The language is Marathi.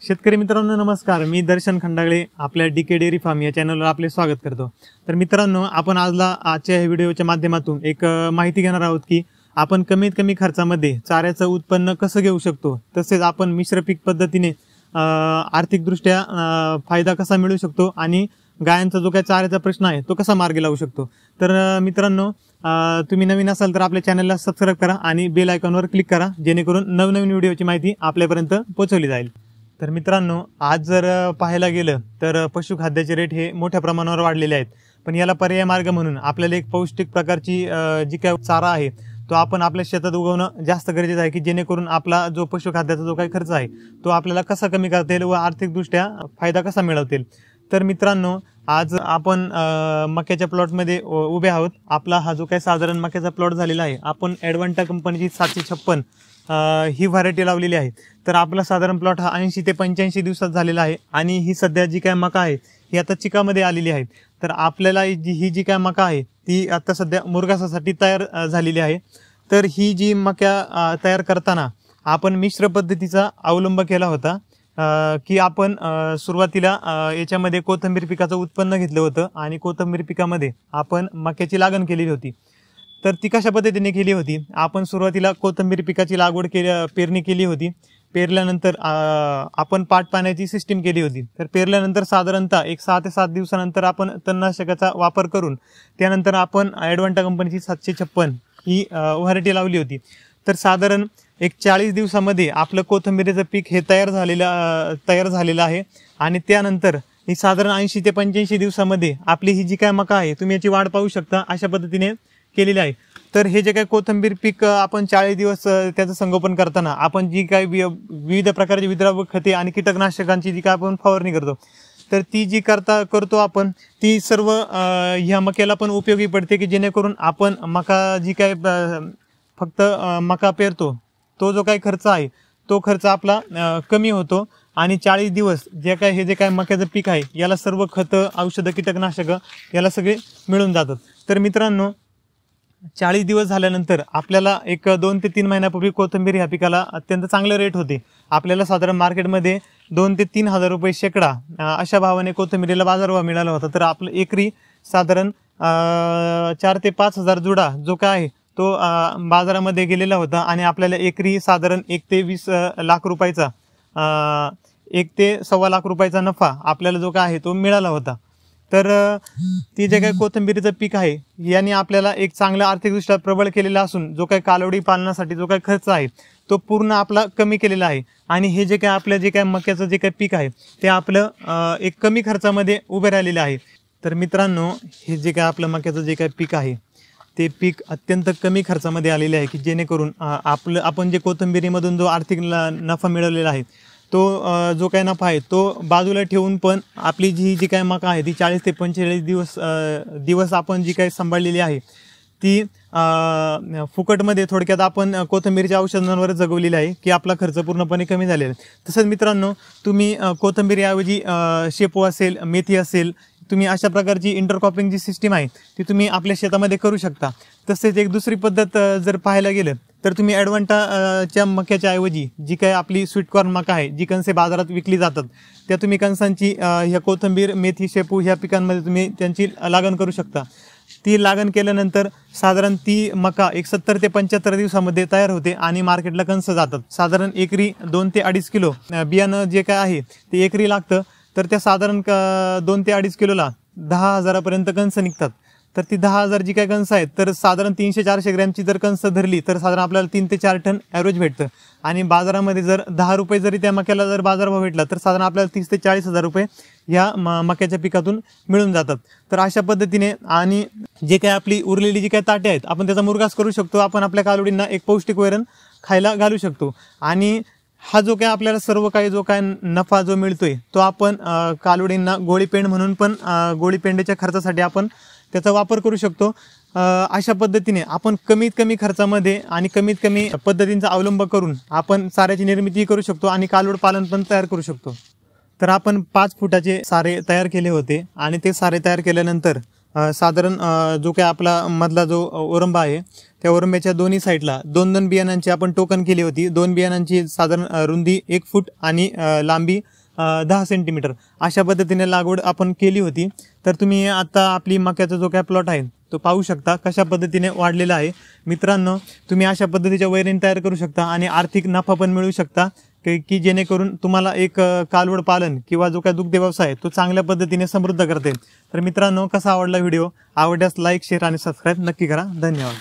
शेतकरी मित्रांनो नमस्कार, मी दर्शन खंडागळे आपल्या डीके डेअरी फार्म या चॅनलवर आपले स्वागत करतो। तर मित्रांनो, आपण आजच्या या व्हिडिओच्या माध्यमातून एक माहिती घेणार आहोत की आपण कमीत कमी खर्चामध्ये चाऱ्याचं उत्पन्न कसं घेऊ शकतो, तसेच आपण मिश्र पीक पद्धतीने आर्थिकदृष्ट्या फायदा कसा मिळवू शकतो आणि गायांचा जो काही चाऱ्याचा प्रश्न आहे तो कसा मार्गी लावू शकतो। तर मित्रांनो, तुम्ही नवीन असाल तर आपल्या चॅनलला सबस्क्राइब करा आणि बेल आयकॉनवर क्लिक करा, जेणेकरून नवनवीन व्हिडिओची माहिती आपल्यापर्यंत पोहोचवली जाईल। तर मित्रांनो, आज जर पाहायला गेलं तर पशुखाद्याचे रेट हे मोठ्या प्रमाणावर वाढलेले आहेत, पण याला पर्याय मार्ग म्हणून आपल्याला एक पौष्टिक प्रकारची जी काही चारा आहे तो आपण आपल्या शेतात उगवणं जास्त गरजेचं आहे की जेणेकरून आपला जो पशुखाद्याचा जो काही खर्च आहे तो आपल्याला कसा कमी करता येईल व आर्थिकदृष्ट्या फायदा कसा मिळवता येईल। तर मित्रांनो, आज आपण मक्याच्या प्लॉटमध्ये उभे आहोत। आपला हा जो काही साधारण मक्याचा प्लॉट झालेला आहे, आपण ॲडव्हान्टा कंपनीची 756 ही व्हरायटी लावलेली आहे। तर आपला साधारण प्लॉट हा 80 ते 85 दिवसात झालेला आहे आणि ही सध्या जी काय मका आहे ही आता चिकामध्ये आलेली आहे। तर आपल्याला ही जी काय मका आहे ती आता सध्या मुरघासासाठी तयार झालेली आहे। तर ही जी मक्या तयार करताना आपण मिश्र पद्धतीचा अवलंब केला होता की आपण सुरुवातीला याच्यामध्ये कोथिंबीर पिकाचं उत्पन्न घेतलं होतं आणि कोथिंबीर पिकामध्ये आपण मक्याची लागण केलेली होती। तर ती कशा पद्धतीने केली होती, आपण सुरुवातीला कोथिंबीर पिकाची लागवड पेरणी केली होती। पेरल्यानंतर आपण पाट पाण्याची सिस्टीम केली होती। तर पेरल्यानंतर साधारणतः एक 6 ते 7 दिवसानंतर आपण तणनाशकाचा वापर करून त्यानंतर आपण ॲडव्हान्टा कंपनीची 756 ही व्हरायटी लावली होती। तर साधारण एक 40 दिवसामध्ये आपलं कोथिंबीरीचं पीक हे तयार झालेलं आहे आणि त्यानंतर ही साधारण 80 ते 85 दिवसामध्ये आपली ही जी काय मका आहे तुम्ही याची वाढ पाहू शकता, अशा पद्धतीने केलेली आहे। तर हे जे काही कोथिंबीर पीक आपण 40 दिवस त्याचं संगोपन करताना आपण जी काही विविध प्रकारची विद्राव्य खते आणि कीटकनाशकांची जी काय आपण फवारणी करतो, तर ती जी करतो आपण ती सर्व ह्या मक्याला पण उपयोगी पडते की जेणेकरून आपण मका जी काय फक्त मका पेरतो तो जो काही खर्च आहे तो खर्च आपला कमी होतो आणि 40 दिवस हे जे काय मक्याचं पीक आहे याला सर्व खतं, औषधं, कीटकनाशकं याला सगळे मिळून जातात। तर मित्रांनो, 40 दिवस झाल्यानंतर आपल्याला एक 2 ते 3 महिन्यापूर्वी कोथिंबीर ह्या पिकाला अत्यंत चांगले रेट होते। आपल्याला साधारण मार्केटमध्ये 2 ते 3 हजार रुपये शेकडा अशा भावाने कोथिंबीरीला बाजारभाव मिळाला होता। तर आपलं एकरी साधारण 4 ते 5 हजार जुडा जो काय आहे तो बाजारामध्ये गेलेला होता आणि आपल्याला एकरी साधारण 1 ते 20 लाख रुपयाचा 1 ते सव्वा लाख रुपयाचा नफा आपल्याला जो काय आहे तो मिळाला होता। तर ती जे काही कोथिंबीरीचं पीक आहे याने आपल्याला एक चांगला आर्थिकदृष्ट्या प्रबळ केलेला असून जो काही कालवडी पालनासाठी जो काही खर्च आहे तो पूर्ण आपला कमी केलेला आहे आणि हे जे काही आपलं जे काही मक्याचं जे काही पीक आहे ते आपलं एक कमी खर्चामध्ये उभे राहिलेलं आहे। तर मित्रांनो, हे जे काही आपलं मक्याचं जे काही पीक आहे ते पीक अत्यंत कमी खर्चामध्ये आलेले आहे की जेणेकरून आपण जे कोथिंबीरीमधून जो आर्थिक नफा मिळवलेला आहे तो जो काही नफा आहे तो बाजूला ठेवून पण आपली जी काही मका आहे ती 40 ते 45 दिवस आपण जी काही सांभाळलेली आहे ती फुकटमध्ये थोडक्यात आपण कोथिंबीरच्या औषधांवर जगवलेली आहे की आपला खर्च पूर्णपणे कमी झालेला आहे। तसंच मित्रांनो, तुम्ही कोथिंबीरीऐवजी शेपू असेल, मेथी असेल, तुम्ही अशा प्रकारची इंटरक्रॉपिंग जी सिस्टीम आहे ती तुम्ही आपल्या शेतामध्ये करू शकता। तसेच एक दुसरी पद्धत जर पाहायला गेलं तर तुम्ही ॲडव्हान्टाच्या मक्याच्या ऐवजी जी काही आपली स्वीटकॉर्न मका आहे, जी कणसे बाजारात विकली जातात, त्या तुम्ही कणसांची ह्या कोथिंबीर, मेथी, शेपू ह्या पिकांमध्ये तुम्ही त्यांची लागण करू शकता। ती लागण केल्यानंतर साधारण ती मका एक 70 ते 75 दिवसामध्ये तयार होते आणि मार्केटला कणसं जातात। साधारण एकरी 2 ते 2.5 किलो बियाणं जे काय आहे ते एकरी लागतं। तर त्या साधारण 2 ते 2.5 किलोला 10,000पर्यंत कणसं निघतात। तर ती 10,000 जी काही कणसं आहेत तर साधारण 300-400 ग्रॅमची जर कणसं धरली तर साधारण आपल्याला 3 ते 4 टन ॲव्हरेज भेटतं आणि बाजारामध्ये जर 10 रुपये जरी त्या मक्याला जर बाजारभाव भेटला तर साधारण आपल्याला 30 ते 40 हजार रुपये ह्या मक्याच्या पिकातून मिळून जातात। तर अशा पद्धतीने आणि जे काही आपली उरलेली जी काही ताटे आहेत आपण त्याचा मुरघास करू शकतो, आपण आपल्या कालवडींना एक पौष्टिक वैरण खायला घालू शकतो आणि हा जो काय आपल्याला सर्व काही जो काय नफा जो मिळतोय तो आपण कालवडींना गोळीपेंड म्हणून पण गोळीपेंडीच्या खर्चासाठी आपण त्याचा वापर करू शकतो। अशा पद्धतीने आपण कमीत कमी खर्चामध्ये आणि कमीत कमी पद्धतींचा अवलंब करून आपण चाऱ्याची निर्मिती करू शकतो आणि कालवड पालन पण तयार करू शकतो। तर आपण 5 फुटाचे सारे तयार केले होते आणि ते सारे तयार केल्यानंतर साधारण जो काही आपला मधला जो ओरंबा आहे त्या ओरंब्याच्या दोन्ही साईडला 2-2 बियाणांची आपण टोकन केली होती. 2 बियाणांची साधारण रुंदी 1 फूट आणि लांबी 10 सेंटीमीटर अशा पद्धतीने लागवड आपण केली होती. तर तुम्ही आता आपली मक्याचा जो काय प्लॉट आहे तो पाहू शकता कशा पद्धतीने वाढलेला आहे. मित्रांनो, तुम्ही अशा पद्धतीच्या वैरण तयार करू शकता आणि आर्थिक नफा पण मिळवू शकता की जेणेकरून तुम्हाला एक कालवड पालन किंवा जो काय दुग्ध व्यवसाय तो चांगल्या पद्धतीने समृद्ध करते. तर मित्रांनो, कसा आवडला व्हिडिओ? आवडल्यास लाईक, शेअर आणि सबस्क्राईब नक्की करा. धन्यवाद.